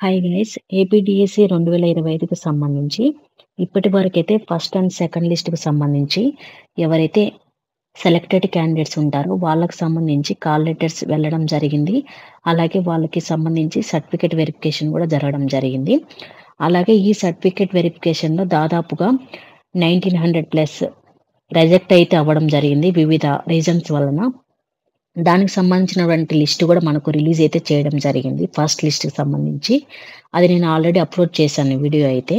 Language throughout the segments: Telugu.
హాయ్ గైస్ ఏపీడిఎస్సి 2025కి సంబంధించి ఇప్పటి వరకైతే ఫస్ట్ అండ్ సెకండ్ లిస్ట్‌కి సంబంధించి ఎవరైతే సెలెక్టెడ్ క్యాండిడేట్స్ ఉంటారో వాళ్ళకి సంబంధించి కాల్ లెటర్స్ వెళ్ళడం జరిగింది. అలాగే వాళ్ళకి సంబంధించి సర్టిఫికేట్ వెరిఫికేషన్ కూడా జరగడం జరిగింది. అలాగే ఈ సర్టిఫికేట్ వెరిఫికేషన్‌లో దాదాపుగా 1900+ రిజెక్ట్ అయితే అవ్వడం జరిగింది వివిధ రీజన్స్ వలన. దానికి సంబంధించినటువంటి లిస్ట్ కూడా మనకు రిలీజ్ అయితే చేయడం జరిగింది. ఫస్ట్ లిస్ట్‌కి సంబంధించి. అది నేను ఆల్రెడీ అప్‌లోడ్ చేశాను వీడియో అయితే.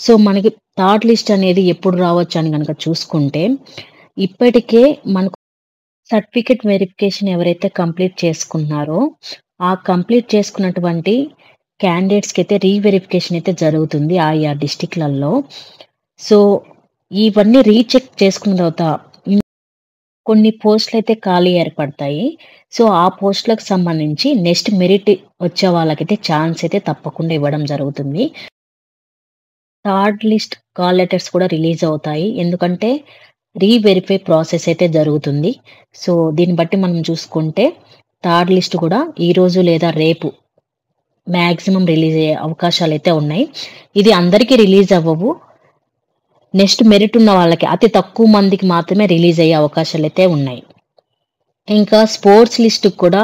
సో, మనకి థర్డ్ లిస్ట్ అనేది ఎప్పుడు రావచ్చు అని గనక చూసుకుంటే, ఇప్పటికే మనకు సర్టిఫికేట్ వెరిఫికేషన్ ఎవరైతే కంప్లీట్ చేసుకున్నారో, ఆ కంప్లీట్ చేసుకున్నటువంటి క్యాండిడేట్స్‌కైతే రీవెరిఫికేషన్ అయితే జరుగుతుంది ఆయా డిస్ట్రిక్ట్‌లలో. సో, ఇవన్నీ రీచెక్ చేసుకున్న తర్వాత కొన్ని పోస్టులైతే ఖాళీ ఏర్పడతాయి. సో, ఆ పోస్టులకు సంబంధించి నెక్స్ట్ మెరిట్ వచ్చే వాళ్ళకైతే ఛాన్స్ అయితే తప్పకుండా ఇవ్వడం జరుగుతుంది. థర్డ్ లిస్ట్ కాల్ లెటర్స్ కూడా రిలీజ్ అవుతాయి. ఎందుకంటే రీవెరిఫై ప్రాసెస్ అయితే జరుగుతుంది. సో, దీన్ని బట్టి మనం చూసుకుంటే థర్డ్ లిస్ట్ కూడా ఈరోజు లేదా రేపు మాక్సిమం రిలీజ్ అయ్యే అవకాశాలైతే ఉన్నాయి. ఇది అందరికీ రిలీజ్ అవ్వవు. నెక్స్ట్ మెరిట్ ఉన్న వాళ్ళకి అతి తక్కువ మందికి మాత్రమే రిలీజ్ అయ్యే అవకాశాలైతే ఉన్నాయి. ఇంకా స్పోర్ట్స్ లిస్ట్‌కి కూడా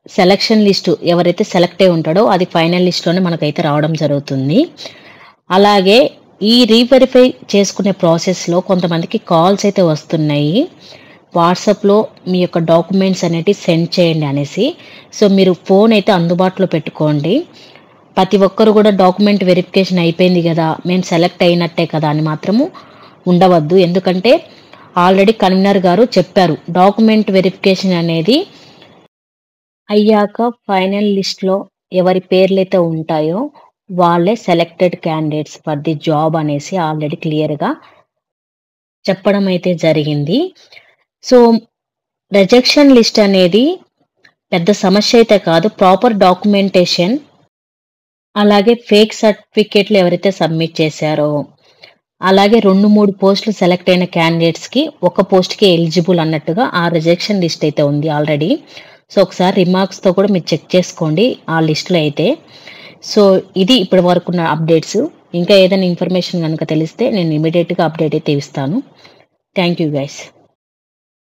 సెలక్షన్ లిస్టు ఎవరైతే సెలెక్ట్ అయ్యి ఉంటాడో అది ఫైనల్ లిస్ట్‌లోనే మనకైతే రావడం జరుగుతుంది. అలాగే ఈ రీవెరిఫై చేసుకునే ప్రాసెస్‌లో కొంతమందికి కాల్స్ అయితే వస్తున్నాయి. వాట్సాప్‌లో మీ యొక్క డాక్యుమెంట్స్ అనేటివి సెండ్ చేయండి అనేసి. సో, మీరు ఫోన్ అయితే అందుబాటులో పెట్టుకోండి. ప్రతి ఒక్కరు కూడా డాక్యుమెంట్ వెరిఫికేషన్ అయిపోయింది గదా! మేము సెలెక్ట్ అయినట్టే కదా! అని మాత్రము ఉండవద్దు. ఎందుకంటే ఆల్రెడీ కన్వీనర్ గారు చెప్పారు. డాక్యుమెంట్ వెరిఫికేషన్ అనేది అయ్యాక ఫైనల్ లిస్ట్‌లో ఎవరి పేర్లైతే ఉంటాయో వాళ్ళే selected candidates for the job అనేసి ఆల్రెడీ క్లియర్‌గా చెప్పడం అయితే జరిగింది. సో, రిజెక్షన్ లిస్ట్ అనేది పెద్ద సమస్య అయితే కాదు. ప్రాపర్ డాక్యుమెంటేషన్ అలాగే ఫేక్ సర్టిఫికేట్లు ఎవరైతే సబ్మిట్ చేశారో, అలాగే 2, 3 పోస్టులు సెలెక్ట్ అయిన క్యాండిడేట్స్‌కి ఒక పోస్ట్‌కి ఎలిజిబుల్ అన్నట్టుగా ఆ రిజెక్షన్ లిస్ట్ అయితే ఉంది ఆల్రెడీ. సో, ఒకసారి రిమార్క్స్‌తో కూడా మీరు చెక్ చేసుకోండి ఆ లిస్ట్‌లో అయితే. సో, ఇది ఇప్పటి వరకున్న అప్డేట్స్. ఇంకా ఏదైనా ఇన్ఫర్మేషన్ గనుక తెలిస్తే నేను ఇమ్మీడియేట్‌గా అప్డేట్ అయితే ఇస్తాను. Thank you guys.